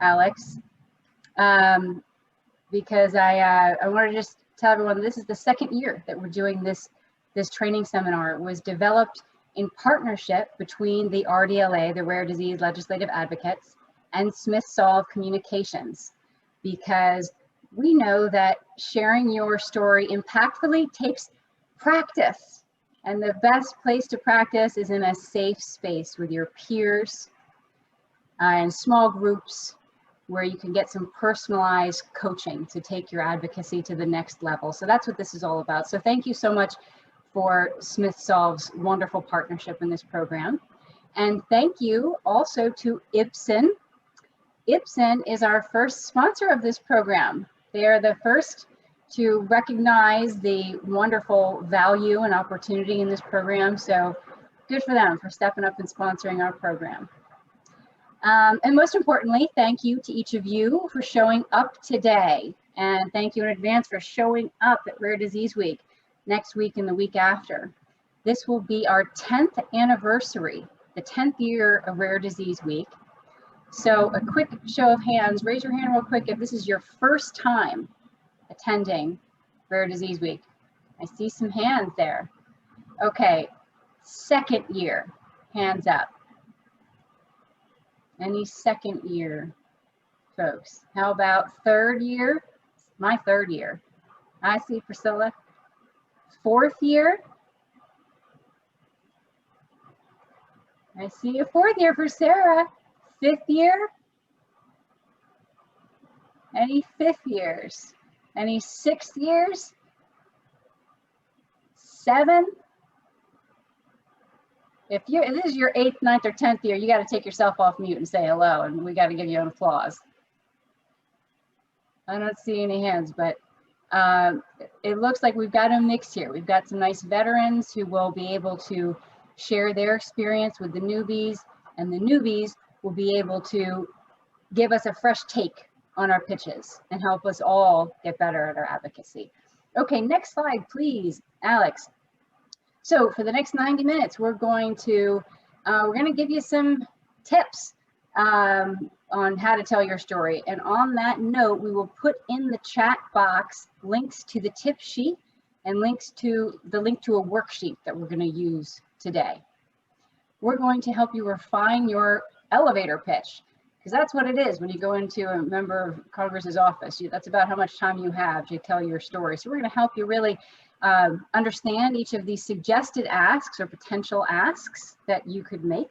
Alex, because I want to just tell everyone this is the second year that we're doing this training seminar. It was developed in partnership between the RDLA, the Rare Disease Legislative Advocates, and SmithSoft Communications, because we know that sharing your story impactfully takes practice. And the best place to practice is in a safe space with your peers and small groups where you can get some personalized coaching to take your advocacy to the next level. So that's what this is all about. So thank you so much for SmithSoft's wonderful partnership in this program. And thank you also to Ipsen. Ipsen is our first sponsor of this program. They are the first to recognize the wonderful value and opportunity in this program. So good for them for stepping up and sponsoring our program. And most importantly, thank you to each of you for showing up today. And thank you in advance for showing up at Rare Disease Week next week and the week after. This will be our 10th anniversary, the 10th year of Rare Disease Week. So a quick show of hands, raise your hand real quick if this is your first time attending Rare Disease Week. I see some hands there. Okay, second year, hands up. Any second year folks? How about third year? My third year. I see Priscilla. Fourth year? I see a fourth year for Sarah. Fifth year? Any fifth years? Any sixth years? Seven? If this is your 8th, 9th, or 10th year, you got to take yourself off mute and say hello, and we got to give you an applause. I don't see any hands, but it looks like we've got a mix here. We've got some nice veterans who will be able to share their experience with the newbies, and the newbies will be able to give us a fresh take on our pitches and help us all get better at our advocacy. Okay, next slide, please, Alex. So for the next 90 minutes, we're going to give you some tips on how to tell your story. And on that note, we will put in the chat box links to the tip sheet and links to the link to a worksheet that we're going to use today. We're going to help you refine your elevator pitch, because that's what it is when you go into a member of Congress's office. That's about how much time you have to tell your story. So we're going to help you really understand each of these suggested asks or potential asks that you could make.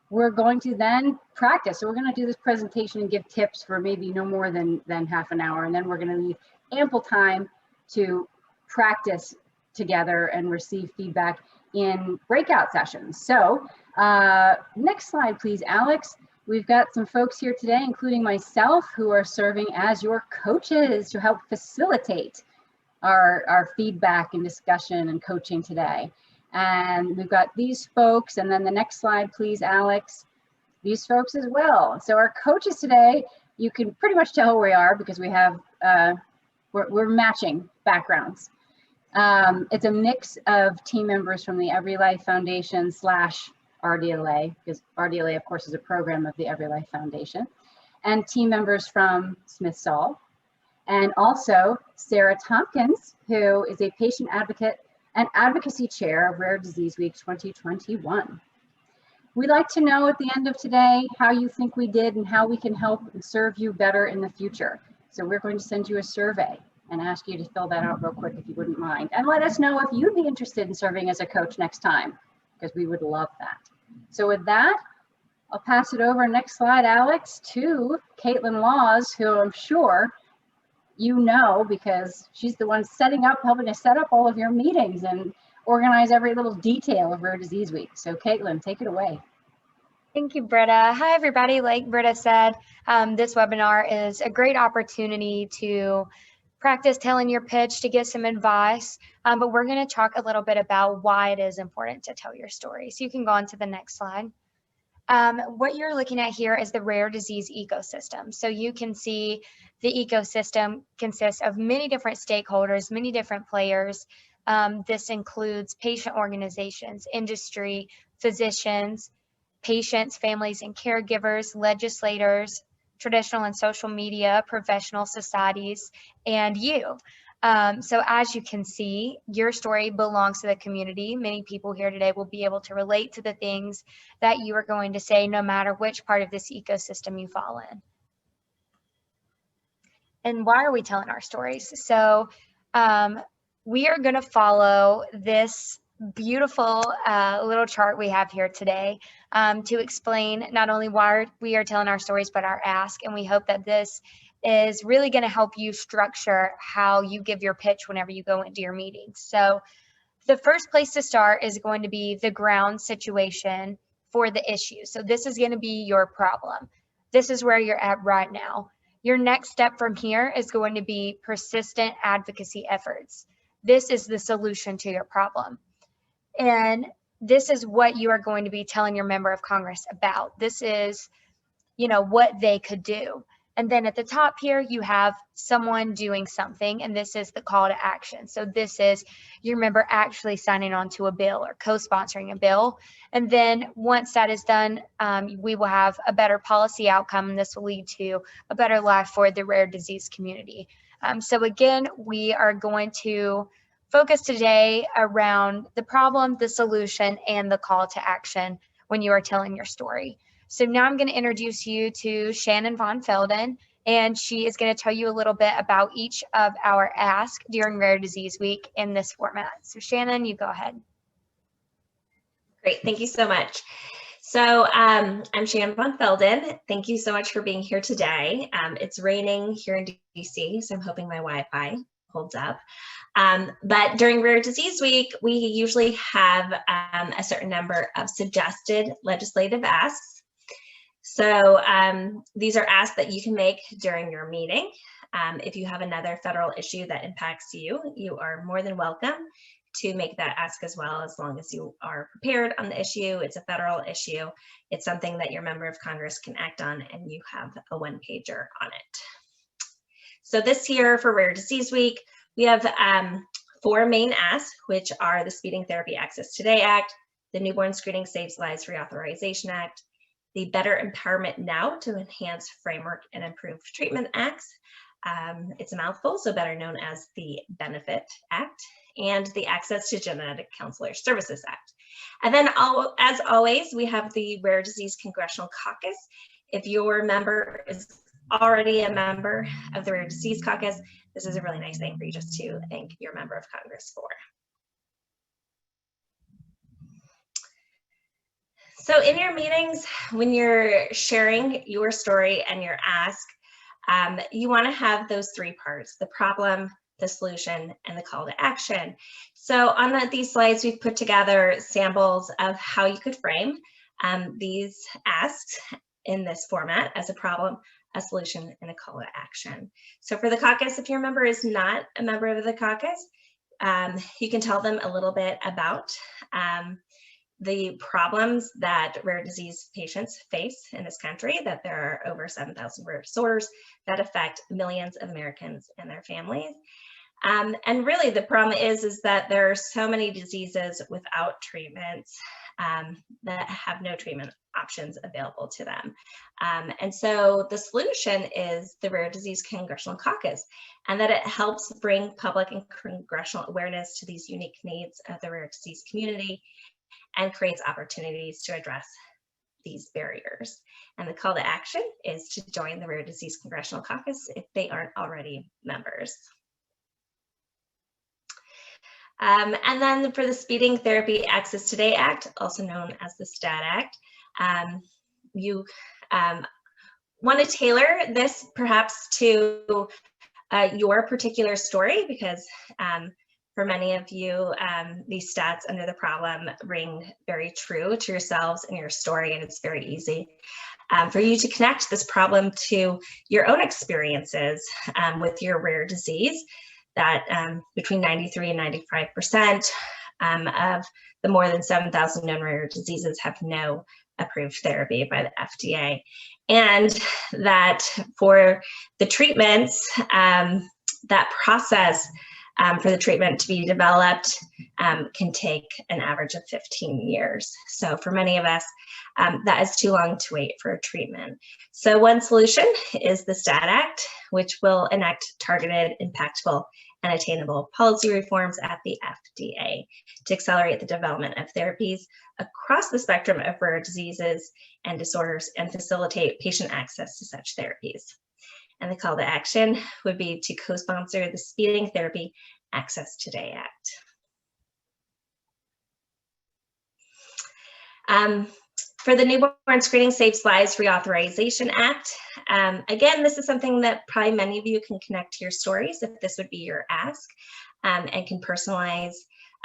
We're going to then practice. So we're going to do this presentation and give tips for maybe no more than half an hour. And then we're going to leave ample time to practice together and receive feedback in breakout sessions. So next slide, please, Alex. We've got some folks here today, including myself, who are serving as your coaches to help facilitate our feedback and discussion and coaching today. And we've got these folks, and then the next slide, please, Alex, these folks as well. So our coaches today, you can pretty much tell who we are because we have, we're matching backgrounds. It's a mix of team members from the Every Life Foundation / RDLA, because RDLA, of course, is a program of the Every Life Foundation, and team members from SmithSoft. And also Sarah Tompkins, who is a patient advocate and advocacy chair of Rare Disease Week 2021. We'd like to know at the end of today how you think we did and how we can help and serve you better in the future. So we're going to send you a survey and ask you to fill that out real quick if you wouldn't mind. And let us know if you'd be interested in serving as a coach next time, because we would love that. So with that, I'll pass it over, next slide, Alex, to Caitlin Laws, who I'm sure you know, because she's the one helping to set up all of your meetings and organize every little detail of Rare Disease Week. So Caitlin, take it away. Thank you, Britta. Hi, everybody. Like Britta said, this webinar is a great opportunity to practice telling your pitch, to get some advice, but we're going to talk a little bit about why it is important to tell your story. So you can go on to the next slide. What you're looking at here is the rare disease ecosystem. So you can see the ecosystem consists of many different stakeholders, many different players. This includes patient organizations, industry, physicians, patients, families and caregivers, legislators, traditional and social media, professional societies, and you. So as you can see, your story belongs to the community. Many people here today will be able to relate to the things that you are going to say, no matter which part of this ecosystem you fall in. And why are we telling our stories? So we are going to follow this beautiful little chart we have here today to explain not only why we are telling our stories, but our ask. And we hope that this is really going to help you structure how you give your pitch whenever you go into your meetings. So the first place to start is going to be the ground situation for the issue. So this is going to be your problem. This is where you're at right now. Your next step from here is going to be persistent advocacy efforts. This is the solution to your problem. And this is what you are going to be telling your member of Congress about. This is, what they could do. And then at the top here, you have someone doing something, and this is the call to action. So this is your member actually signing on to a bill or co-sponsoring a bill. And then once that is done, we will have a better policy outcome, and this will lead to a better life for the rare disease community. So again, we are going to focus today around the problem, the solution, and the call to action when you are telling your story. So now I'm going to introduce you to Shannon Von Felden, and she is going to tell you a little bit about each of our asks during Rare Disease Week in this format. So Shannon, you go ahead. Great, thank you so much. So I'm Shannon Von Felden. Thank you so much for being here today. It's raining here in DC, so I'm hoping my Wi-Fi holds up. But during Rare Disease Week, we usually have a certain number of suggested legislative asks. So these are asks that you can make during your meeting. If you have another federal issue that impacts you, you are more than welcome to make that ask as well, as long as you are prepared on the issue. It's a federal issue. It's something that your member of Congress can act on, and you have a one-pager on it. So this year for Rare Disease Week, we have 4 main asks, which are the Speeding Therapy Access Today Act, the Newborn Screening Saves Lives Reauthorization Act, the Better Empowerment Now to Enhance Framework and Improve Treatment Acts. It's a mouthful, so better known as the Benefit Act, and the Access to Genetic Counselor Services Act. And then, as always, we have the Rare Disease Congressional Caucus. If your member is already a member of the Rare Disease Caucus, this is a really nice thing for you just to thank your member of Congress for. So in your meetings, when you're sharing your story and your ask, you want to have those 3 parts: the problem, the solution, and the call to action. So on these slides, we've put together samples of how you could frame these asks in this format as a problem, a solution, and a call to action. So for the caucus, if your member is not a member of the caucus, you can tell them a little bit about the problems that rare disease patients face in this country, that there are over 7,000 rare disorders that affect millions of Americans and their families. And really the problem is that there are so many diseases without treatments that have no treatment options available to them. And so the solution is the Rare Disease Congressional Caucus, and that it helps bring public and congressional awareness to these unique needs of the rare disease community and creates opportunities to address these barriers. And the call to action is to join the Rare Disease Congressional Caucus if they aren't already members. And then for the Speeding Therapy Access Today Act, also known as the STAT Act, you want to tailor this perhaps to your particular story, because for many of you, these stats under the problem ring very true to yourselves and your story, and it's very easy for you to connect this problem to your own experiences with your rare disease. That between 93 and 95% of the more than 7,000 known rare diseases have no approved therapy by the FDA. And that for the treatments, that process for the treatment to be developed can take an average of 15 years. So for many of us, that is too long to wait for treatment. So one solution is the STAT Act, which will enact targeted, impactful, and attainable policy reforms at the FDA to accelerate the development of therapies across the spectrum of rare diseases and disorders and facilitate patient access to such therapies. And the call to action would be to co-sponsor the Speeding Therapy Access Today Act. For the Newborn Screening Saves Lives Reauthorization Act, again, this is something that probably many of you can connect to your stories if this would be your ask, and can personalize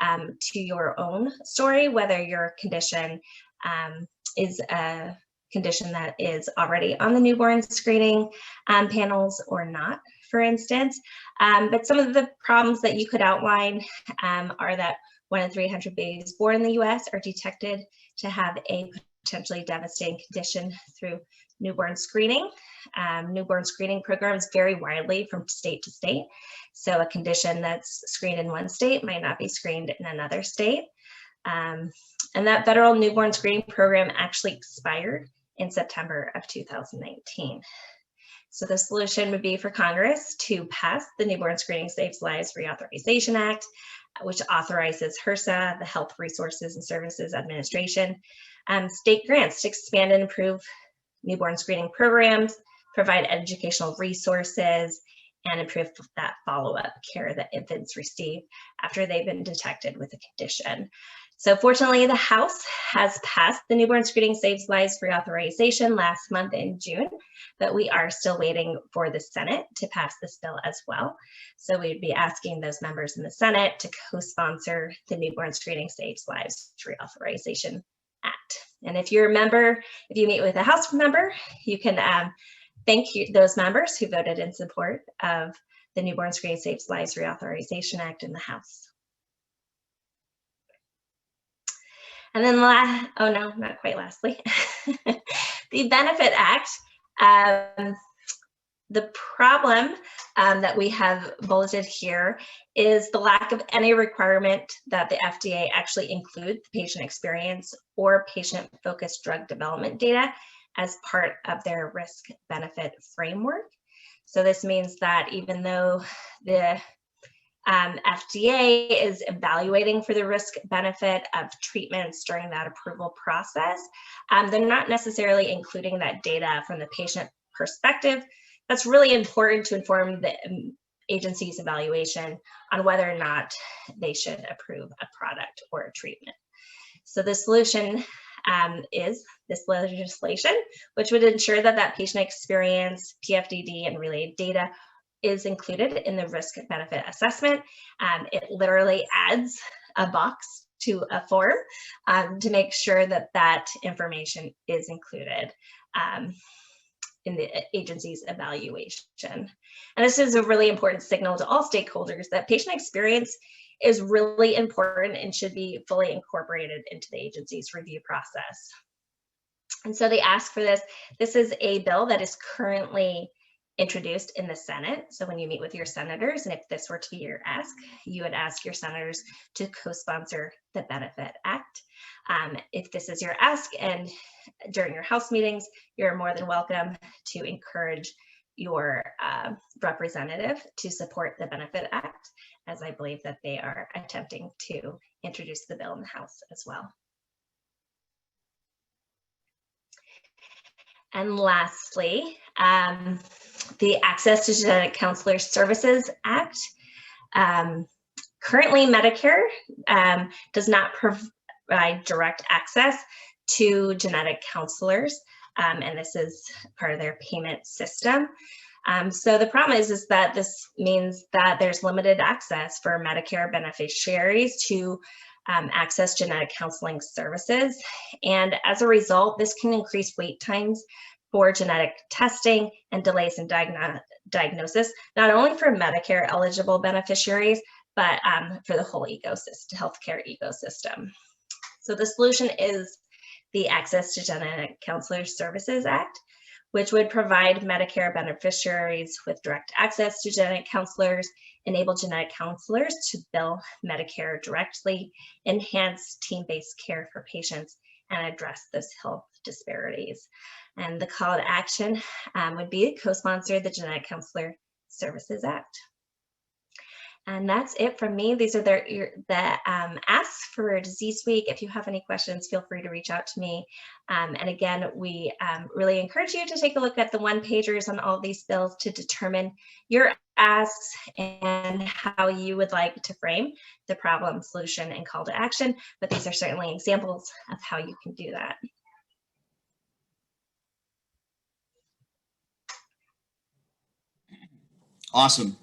to your own story, whether your condition is a condition that is already on the newborn screening panels or not, for instance. But some of the problems that you could outline are that 1 in 300 babies born in the US are detected to have a potentially devastating condition through newborn screening. Newborn screening programs vary widely from state to state. So a condition that's screened in one state might not be screened in another state. And that federal newborn screening program actually expired in September of 2019. So the solution would be for Congress to pass the Newborn Screening Saves Lives Reauthorization Act, which authorizes HRSA, the Health Resources and Services Administration, state grants to expand and improve newborn screening programs, provide educational resources, and improve that follow-up care that infants receive after they've been detected with a condition. So fortunately, the House has passed the Newborn Screening Saves Lives Reauthorization last month in June, but we are still waiting for the Senate to pass this bill as well. So we'd be asking those members in the Senate to co-sponsor the Newborn Screening Saves Lives Reauthorization Act. And if you're a member, if you meet with a House member, you can thank those members who voted in support of the Newborn Screening Saves Lives Reauthorization Act in the House. And then, oh no, not quite lastly, the Benefit Act. The problem that we have bulleted here is the lack of any requirement that the FDA actually include the patient experience or patient-focused drug development data as part of their risk-benefit framework. So this means that even though the FDA is evaluating for the risk benefit of treatments during that approval process, they're not necessarily including that data from the patient perspective. That's really important to inform the agency's evaluation on whether or not they should approve a product or a treatment. So the solution is this legislation, which would ensure that that patient experience, PFDD, and related data is included in the risk benefit assessment. It literally adds a box to a form to make sure that that information is included in the agency's evaluation. And this is a really important signal to all stakeholders that patient experience is really important and should be fully incorporated into the agency's review process. And so they ask for this. This is a bill that is currently introduced in the Senate. So when you meet with your senators, and if this were to be your ask, you would ask your senators to co-sponsor the Benefit Act. If this is your ask and during your House meetings, you're more than welcome to encourage your representative to support the Benefit Act, as I believe that they are attempting to introduce the bill in the House as well. And lastly, the Access to Genetic Counselor Services Act. Currently, Medicare does not provide direct access to genetic counselors, and this is part of their payment system. So the problem is that this means that there's limited access for Medicare beneficiaries to access genetic counseling services. And as a result, this can increase wait times for genetic testing and delays in diagnosis, not only for Medicare eligible beneficiaries, but for the whole ecosystem, healthcare ecosystem. So the solution is the Access to Genetic Counselor Services Act, which would provide Medicare beneficiaries with direct access to genetic counselors, enable genetic counselors to bill Medicare directly, enhance team-based care for patients, and address those health disparities. And the call to action would be co-sponsor the Genetic Counselor Services Act. And that's it from me. These are the asks for Disease Week. If you have any questions, feel free to reach out to me. And again, we really encourage you to take a look at the one-pagers on all these bills to determine your asks and how you would like to frame the problem, solution, and call to action. But these are certainly examples of how you can do that. Awesome.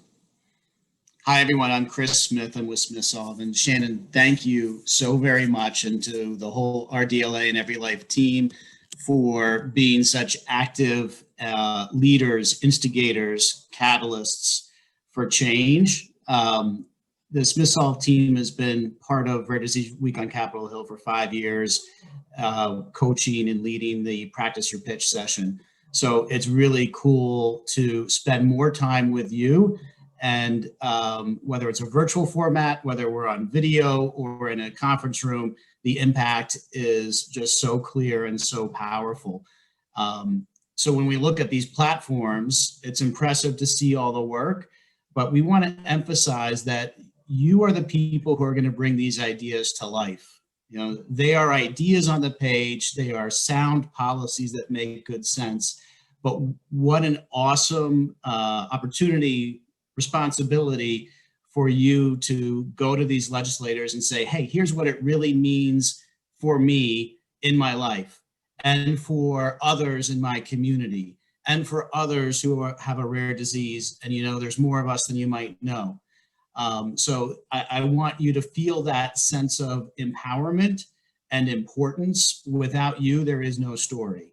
Hi, everyone. I'm Chris Smith. I'm with SmithSoft. And Shannon, thank you so very much, and to the whole RDLA and Every Life team for being such active leaders, instigators, catalysts for change. The SmithSoft team has been part of Rare Disease Week on Capitol Hill for 5 years, coaching and leading the Practice Your Pitch session. So it's really cool to spend more time with you. And whether it's a virtual format, whether we're on video or in a conference room, the impact is just so clear and so powerful. So when we look at these platforms, it's impressive to see all the work, but we want to emphasize that you are the people who are going to bring these ideas to life. You know, they are ideas on the page, they are sound policies that make good sense, but what an awesome opportunity, responsibility for you to go to these legislators and say, hey, here's what it really means for me in my life, and for others in my community, and for others who have a rare disease. And you know, there's more of us than you might know. So I want you to feel that sense of empowerment and importance. Without you, there is no story.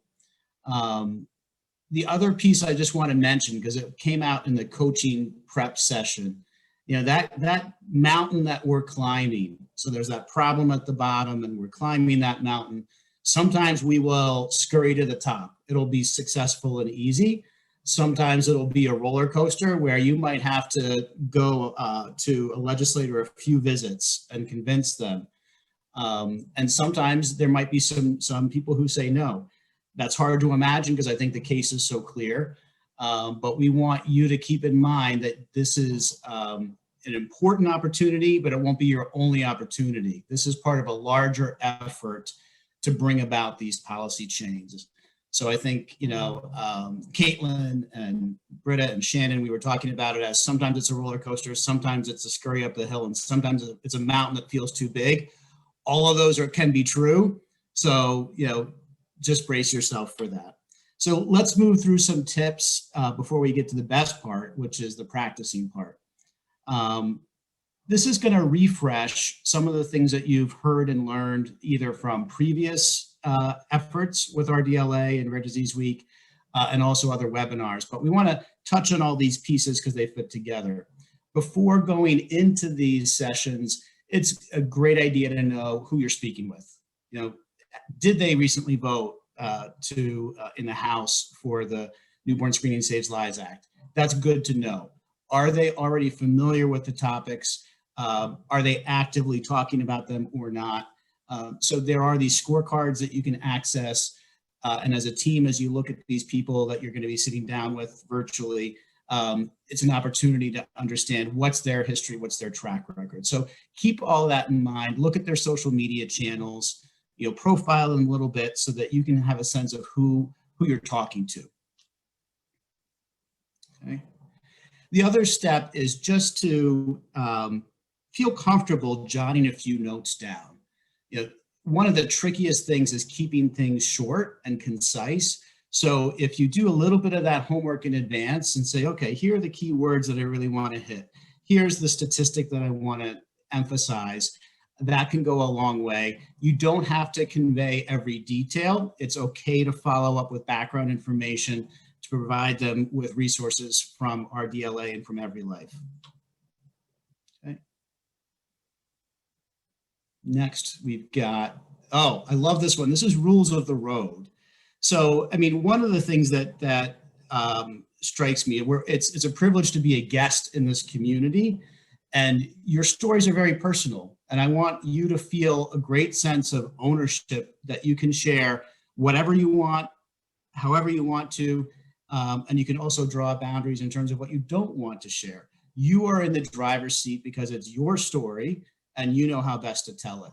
The other piece I just want to mention, because it came out in the coaching prep session, you know, that mountain that we're climbing. So there's that problem at the bottom and we're climbing that mountain. Sometimes we will scurry to the top. It'll be successful and easy. Sometimes it'll be a roller coaster where you might have to go to a legislator a few visits and convince them. And sometimes there might be some people who say no. That's hard to imagine because I think the case is so clear. But we want you to keep in mind that this is an important opportunity, but it won't be your only opportunity. This is part of a larger effort to bring about these policy changes. So I think, you know, Caitlin and Britta and Shannon, we were talking about it as sometimes it's a roller coaster, sometimes it's a scurry up the hill, and sometimes it's a mountain that feels too big. All of those can be true. So, you know, just brace yourself for that. So let's move through some tips before we get to the best part, which is the practicing part. This is going to refresh some of the things that you've heard and learned either from previous efforts with RDLA and Rare Disease Week and also other webinars. But we want to touch on all these pieces because they fit together. Before going into these sessions, it's a great idea to know who you're speaking with. You know, did they recently vote in the House for the Newborn Screening Saves Lives Act? That's good to know. Are they already familiar with the topics? Are they actively talking about them or not? So there are these scorecards that you can access. And as a team, as you look at these people that you're going to be sitting down with virtually, it's an opportunity to understand what's their history, what's their track record. So keep all that in mind. Look at their social media channels, you know, profile them a little bit so that you can have a sense of who you're talking to. Okay. The other step is just to feel comfortable jotting a few notes down. You know, one of the trickiest things is keeping things short and concise. So if you do a little bit of that homework in advance and say, okay, here are the key words that I really want to hit. Here's the statistic that I want to emphasize. That can go a long way. You don't have to convey every detail. It's okay to follow up with background information to provide them with resources from RDLA and from Every Life. Okay. Next, we've got, oh, I love this one. This is rules of the road. So, I mean, one of the things that strikes me, it's a privilege to be a guest in this community, and your stories are very personal. And I want you to feel a great sense of ownership that you can share whatever you want, however you want to, and you can also draw boundaries in terms of what you don't want to share. You are in the driver's seat because it's your story and you know how best to tell it.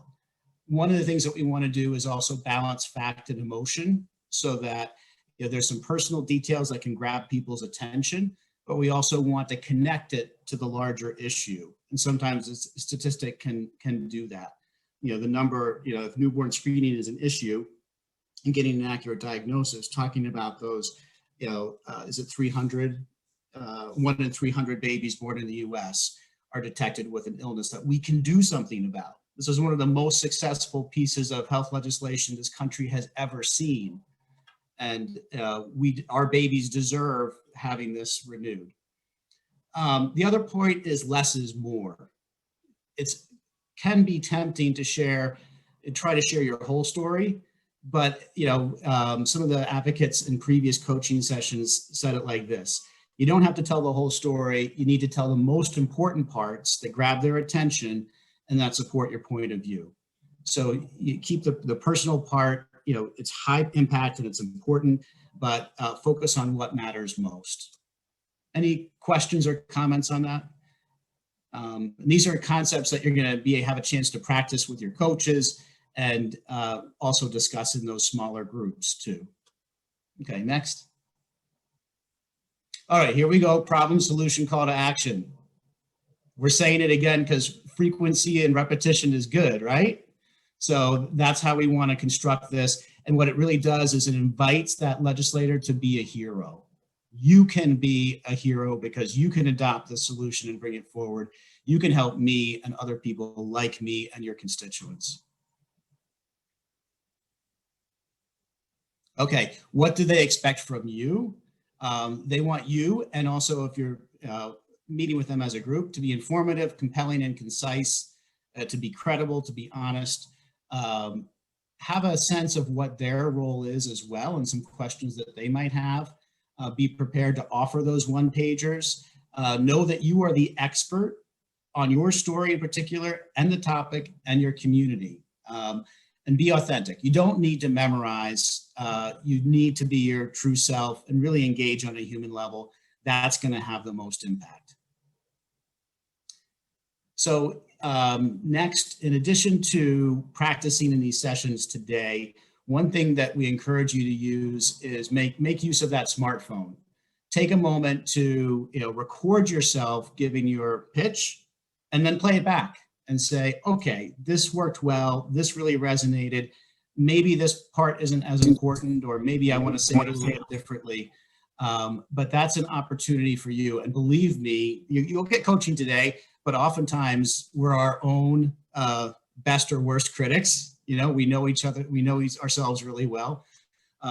One of the things that we want to do is also balance fact and emotion so that there's some personal details that can grab people's attention, but we also want to connect it to the larger issue. And sometimes a statistic can do that. The number, if newborn screening is an issue and getting an accurate diagnosis, talking about those, is it 300, 1 in 300 babies born in the US are detected with an illness that we can do something about. This is one of the most successful pieces of health legislation this country has ever seen. And our babies deserve having this renewed. The other point is less is more. It can be tempting to try to share your whole story, but some of the advocates in previous coaching sessions said it like this: you don't have to tell the whole story. You need to tell the most important parts that grab their attention and that support your point of view. So you keep the personal part, it's high impact and it's important, but focus on what matters most. Any questions or comments on that? These are concepts that you're going to have a chance to practice with your coaches and also discuss in those smaller groups too. Okay, next. All right, here we go. Problem, solution, call to action. We're saying it again because frequency and repetition is good, right? So that's how we want to construct this. And what it really does is it invites that legislator to be a hero. You can be a hero because you can adopt the solution and bring it forward. You can help me and other people like me and your constituents. Okay, what do they expect from you? They want you, and also if you're meeting with them as a group, to be informative, compelling, and concise, to be credible, to be honest, have a sense of what their role is as well and some questions that they might have. Be prepared to offer those one-pagers. Know that you are the expert on your story in particular and the topic and your community. And be authentic. You don't need to memorize. You need to be your true self and really engage on a human level. That's going to have the most impact. So next, in addition to practicing in these sessions today, one thing that we encourage you to use is make use of that smartphone. Take a moment to record yourself giving your pitch and then play it back and say, okay, this worked well, this really resonated. Maybe this part isn't as important, or maybe I want to say it a little bit differently. But that's an opportunity for you. And believe me, you'll get coaching today, but oftentimes we're our own best or worst critics. We know each other, we know ourselves really well.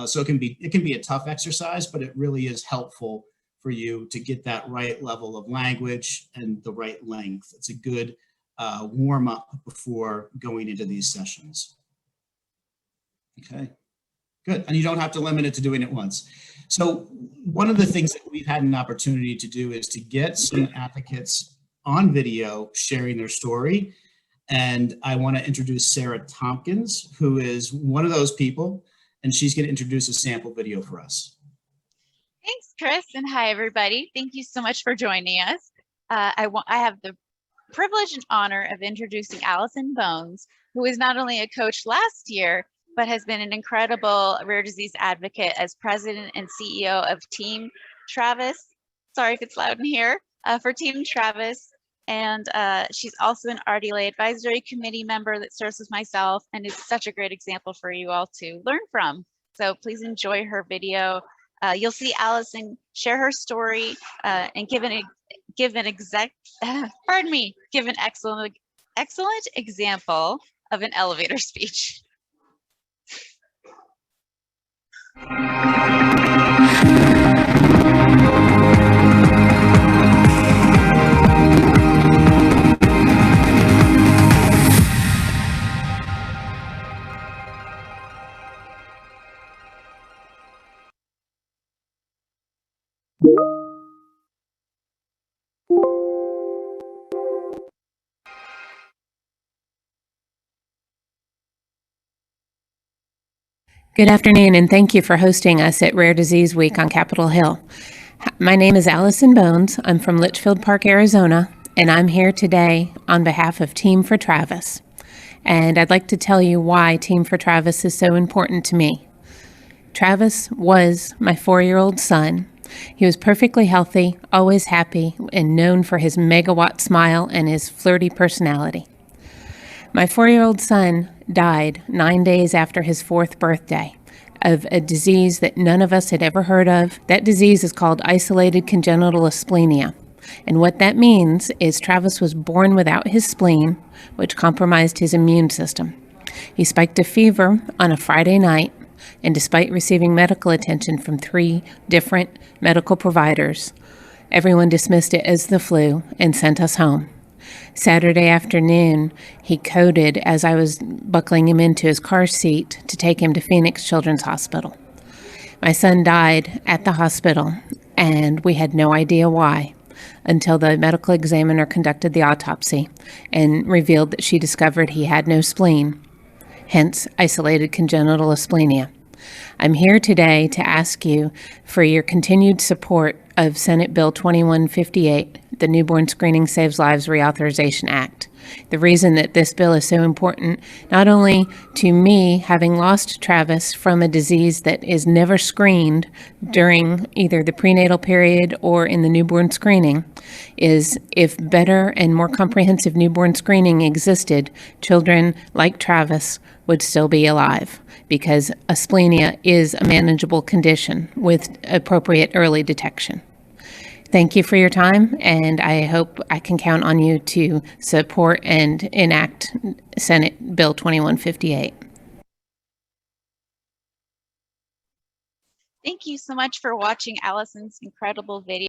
So it can be a tough exercise, but it really is helpful for you to get that right level of language and the right length. It's a good warm up before going into these sessions. Okay, good. And you don't have to limit it to doing it once. So one of the things that we've had an opportunity to do is to get some advocates on video sharing their story. And I want to introduce Sarah Tompkins, who is one of those people, and she's going to introduce a sample video for us. Thanks, Chris, and hi, everybody. Thank you so much for joining us. I have the privilege and honor of introducing Allison Bones, who is not only a coach last year, but has been an incredible rare disease advocate as president and CEO of Team Travis. Sorry if it's loud in here, for Team Travis. And she's also an RDLA advisory committee member that serves with myself, and is such a great example for you all to learn from. So please enjoy her video. You'll see Allison share her story and give an excellent example of an elevator speech. Good afternoon, and thank you for hosting us at Rare Disease Week on Capitol Hill. My name is Allison Bones. I'm from Litchfield Park, Arizona, and I'm here today on behalf of Team for Travis. And I'd like to tell you why Team for Travis is so important to me. Travis was my 4-year-old son. He was perfectly healthy, always happy, and known for his megawatt smile and his flirty personality. My 4-year-old son died 9 days after his 4th birthday of a disease that none of us had ever heard of. That disease is called isolated congenital asplenia. And what that means is Travis was born without his spleen, which compromised his immune system. He spiked a fever on a Friday night, and despite receiving medical attention from 3 different medical providers, everyone dismissed it as the flu and sent us home. Saturday afternoon, he coded as I was buckling him into his car seat to take him to Phoenix Children's Hospital. My son died at the hospital, and we had no idea why until the medical examiner conducted the autopsy and revealed that she discovered he had no spleen, hence isolated congenital asplenia. I'm here today to ask you for your continued support of Senate Bill 2158, the Newborn Screening Saves Lives Reauthorization Act. The reason that this bill is so important, not only to me having lost Travis from a disease that is never screened during either the prenatal period or in the newborn screening, is if better and more comprehensive newborn screening existed, children like Travis would still be alive, because asplenia is a manageable condition with appropriate early detection. Thank you for your time, and I hope I can count on you to support and enact Senate Bill 2158. Thank you so much for watching Allison's incredible video.